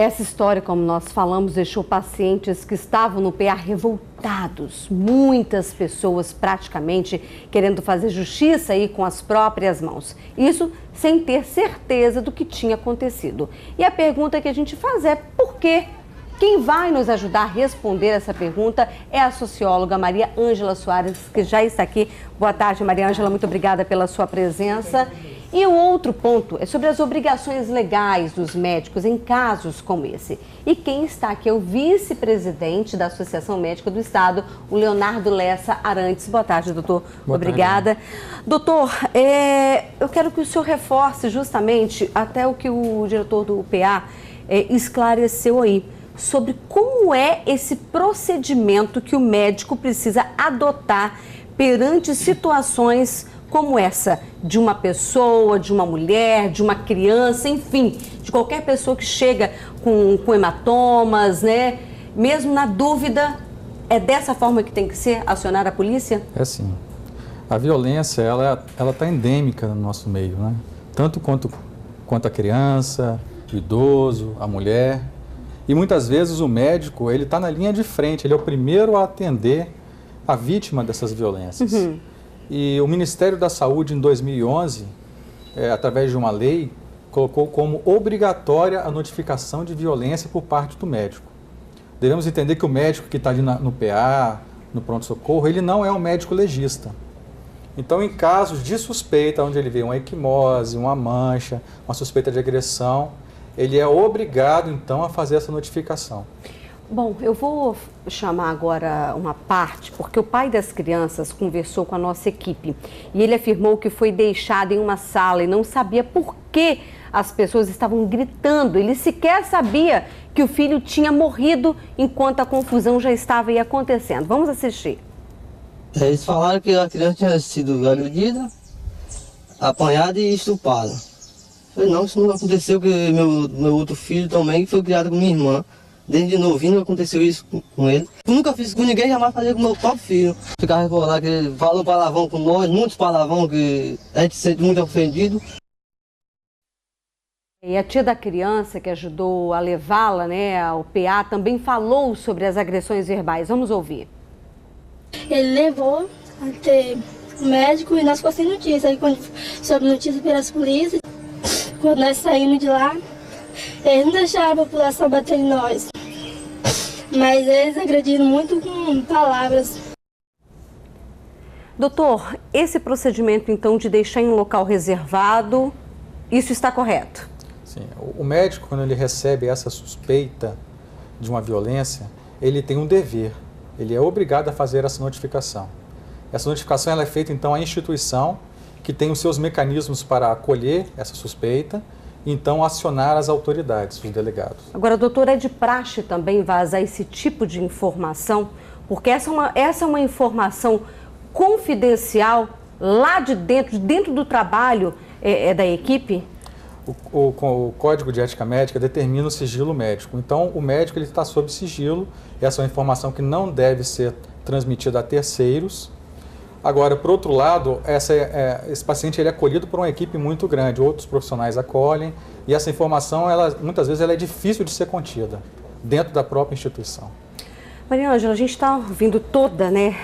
Essa história, como nós falamos, deixou pacientes que estavam no PA revoltados. Muitas pessoas praticamente querendo fazer justiça aí com as próprias mãos. Isso sem ter certeza do que tinha acontecido. E a pergunta que a gente faz é por quê? Quem vai nos ajudar a responder essa pergunta é a socióloga Maria Ângela Soares, que já está aqui. Boa tarde, Maria Ângela, muito obrigada pela sua presença. E o outro ponto é sobre as obrigações legais dos médicos em casos como esse. E quem está aqui é o vice-presidente da Associação Médica do Estado, o Leonardo Lessa Arantes. Boa tarde, doutor. Boa obrigada. Tarde. Doutor, eu quero que o senhor reforce justamente até o que o diretor do PA esclareceu aí, sobre como é esse procedimento que o médico precisa adotar perante situações como essa, de uma pessoa, de uma mulher, de uma criança, enfim, de qualquer pessoa que chega com hematomas, né? Mesmo na dúvida, é dessa forma que tem que ser acionar a polícia? É sim. A violência, ela está endêmica no nosso meio, né? Tanto quanto a criança, o idoso, a mulher. E muitas vezes o médico, ele está na linha de frente, ele é o primeiro a atender a vítima dessas violências. Uhum. E o Ministério da Saúde, em 2011, através de uma lei, colocou como obrigatória a notificação de violência por parte do médico. Devemos entender que o médico que está ali no PA, no pronto-socorro, ele não é um médico legista. Então, em casos de suspeita, onde ele vê uma equimose, uma mancha, uma suspeita de agressão, ele é obrigado, então, a fazer essa notificação. Bom, eu vou chamar agora uma parte, porque o pai das crianças conversou com a nossa equipe e ele afirmou que foi deixado em uma sala e não sabia por que as pessoas estavam gritando. Ele sequer sabia que o filho tinha morrido enquanto a confusão já estava aí acontecendo. Vamos assistir. Eles falaram que a criança tinha sido agredida, apanhada e estuprada. Eu falei, não, isso não aconteceu, porque meu outro filho também foi criado com minha irmã. Desde novinho aconteceu isso com ele. Eu nunca fiz com ninguém, jamais fazia com meu próprio filho. Ficava recordando que ele falou palavrão com nós, muitos palavrão que a gente se sente muito ofendido. E a tia da criança que ajudou a levá-la, né, ao PA, também falou sobre as agressões verbais. Vamos ouvir. Ele levou até o médico e nós ficamos sem notícia. Aí quando soube notícia pelas polícias, quando nós saímos de lá, eles não deixaram a população bater em nós. Mas eles agrediram muito com palavras. Doutor, esse procedimento, então, de deixar em um local reservado, isso está correto? Sim, o médico, quando ele recebe essa suspeita de uma violência, ele tem um dever, ele é obrigado a fazer essa notificação. Essa notificação ela é feita, então, à instituição, que tem os seus mecanismos para acolher essa suspeita, então acionar as autoridades, os delegados. Agora, doutor, é de praxe também vazar esse tipo de informação? Porque essa é uma informação confidencial lá de dentro do trabalho da equipe? O Código de Ética Médica determina o sigilo médico. Então, o médico ele está sob sigilo, essa é uma informação que não deve ser transmitida a terceiros. Agora, por outro lado, esse paciente ele é acolhido por uma equipe muito grande, outros profissionais acolhem, e essa informação, muitas vezes, ela é difícil de ser contida dentro da própria instituição. Maria Ângela, a gente está ouvindo toda, né,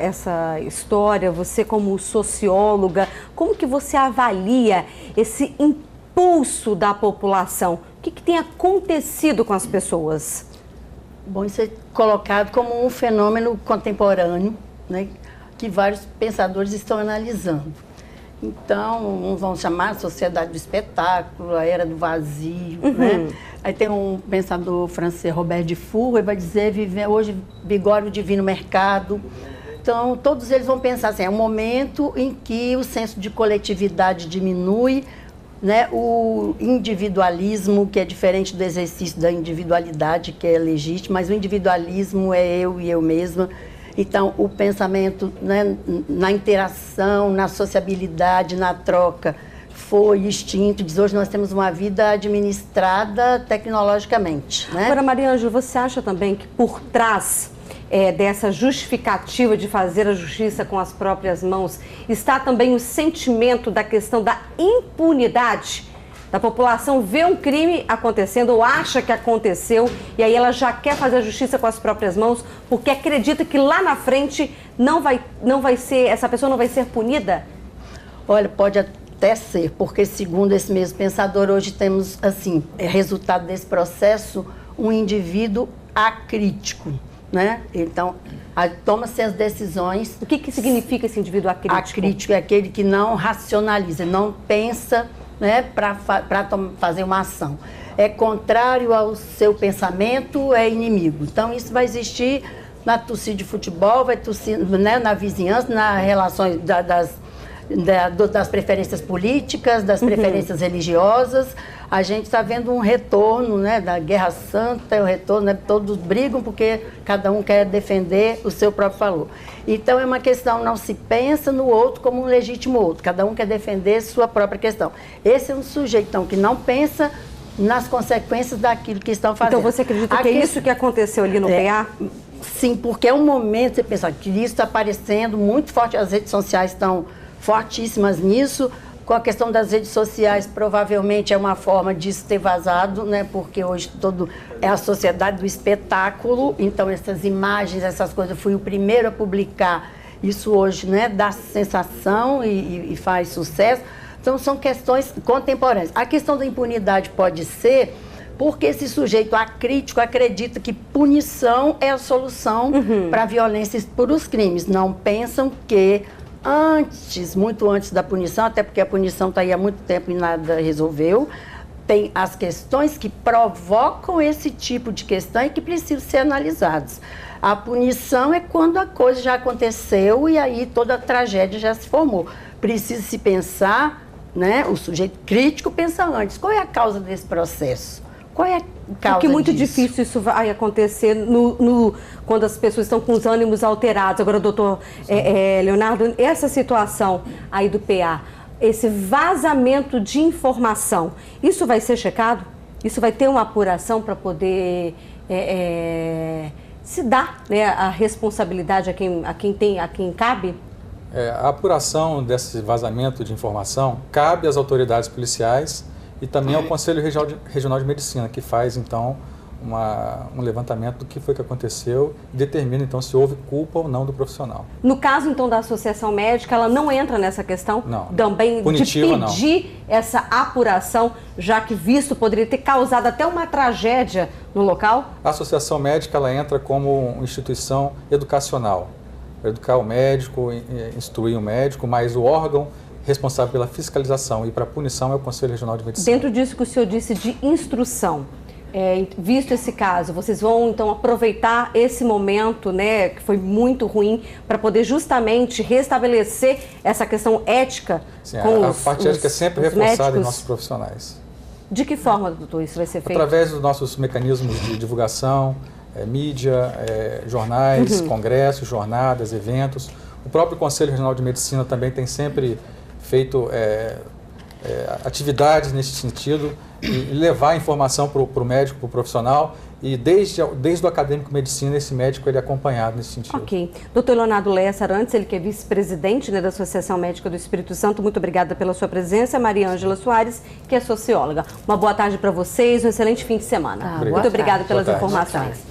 essa história, você como socióloga, como que você avalia esse impulso da população? O que tem acontecido com as pessoas? Bom, isso é colocado como um fenômeno contemporâneo, né, que vários pensadores estão analisando. Então, uns vão chamar a sociedade do espetáculo, a era do vazio, né? Aí tem um pensador francês, Robert Dufour, ele vai dizer, hoje vigora o divino mercado. Então, todos eles vão pensar assim, é um momento em que o senso de coletividade diminui, né? O individualismo, que é diferente do exercício da individualidade, que é legítimo, mas o individualismo é eu e eu mesma. Então, o pensamento, né, na interação, na sociabilidade, na troca, foi extinto. Hoje nós temos uma vida administrada tecnologicamente, né? Agora, Maria Ângela, você acha também que por trás dessa justificativa de fazer a justiça com as próprias mãos está também o sentimento da questão da impunidade? da população ver um crime acontecendo ou acha que aconteceu e aí ela já quer fazer a justiça com as próprias mãos porque acredita que lá na frente não vai ser, essa pessoa não vai ser punida? Olha, pode até ser, porque segundo esse mesmo pensador, hoje temos, assim, resultado desse processo, um indivíduo acrítico, né? Então, toma-se as decisões. O que significa esse indivíduo acrítico? Acrítico é aquele que não racionaliza, não pensa, né, para fazer uma ação. É contrário ao seu pensamento, é inimigo. Então, isso vai existir na torcida de futebol, vai tossir, né, na vizinhança, nas relações das preferências políticas, das preferências religiosas. A gente está vendo um retorno, né, da Guerra Santa, o retorno, né, todos brigam porque cada um quer defender o seu próprio valor. Então é uma questão, não se pensa no outro como um legítimo outro, cada um quer defender sua própria questão. Esse é um sujeito então, que não pensa nas consequências daquilo que estão fazendo. Então você acredita que é isso que aconteceu ali no PA? Sim, porque é um momento, você pensa que isso está aparecendo muito forte, as redes sociais estão fortíssimas nisso. Com a questão das redes sociais, provavelmente é uma forma disso ter vazado, né? Porque hoje é a sociedade do espetáculo, então essas imagens, essas coisas, eu fui o primeiro a publicar isso hoje, né? Dá sensação e faz sucesso. Então são questões contemporâneas. A questão da impunidade pode ser porque esse sujeito acrítico acredita que punição é a solução para a violência e para os crimes. Não pensam que muito antes da punição, até porque a punição está aí há muito tempo e nada resolveu, tem as questões que provocam esse tipo de questão e que precisam ser analisadas. A punição é quando a coisa já aconteceu e aí toda a tragédia já se formou. Precisa se pensar, né? O sujeito crítico pensa antes. Qual é a causa desse processo? Qual é a causa Porque é muito disso? difícil isso vai acontecer quando as pessoas estão com os ânimos alterados. Agora, doutor Leonardo, essa situação aí do PA, esse vazamento de informação, isso vai ser checado? Isso vai ter uma apuração para poder se dar, né, a responsabilidade a quem cabe? A apuração desse vazamento de informação cabe às autoridades policiais e também ao Conselho Regional de Medicina, que faz, então, um levantamento do que foi que aconteceu e determina, então, se houve culpa ou não do profissional. No caso, então, da Associação Médica, ela não entra nessa questão? Não. Também Punitiva, de pedir essa apuração, já que visto poderia ter causado até uma tragédia no local? A Associação Médica, ela entra como uma instituição educacional, para educar o médico, instruir o médico, mas o órgão responsável pela fiscalização e para a punição é o Conselho Regional de Medicina. Dentro disso que o senhor disse de instrução, visto esse caso, vocês vão então aproveitar esse momento, né, que foi muito ruim, para poder justamente restabelecer essa questão ética? Sim, com a parte ética é sempre reforçada em nossos profissionais. De que forma, doutor, isso vai ser feito? Através dos nossos mecanismos de divulgação, mídia, jornais, congressos, jornadas, eventos. O próprio Conselho Regional de Medicina também tem sempre feito atividades nesse sentido e levar a informação para o médico, para o profissional, e desde o acadêmico medicina, esse médico ele é acompanhado nesse sentido. Ok. Doutor Leonardo Lessa Arantes, ele que é vice-presidente, né, da Associação Médica do Espírito Santo, muito obrigada pela sua presença. Maria Ângela Soares, que é socióloga. Uma boa tarde para vocês, um excelente fim de semana. Muito obrigada pelas informações.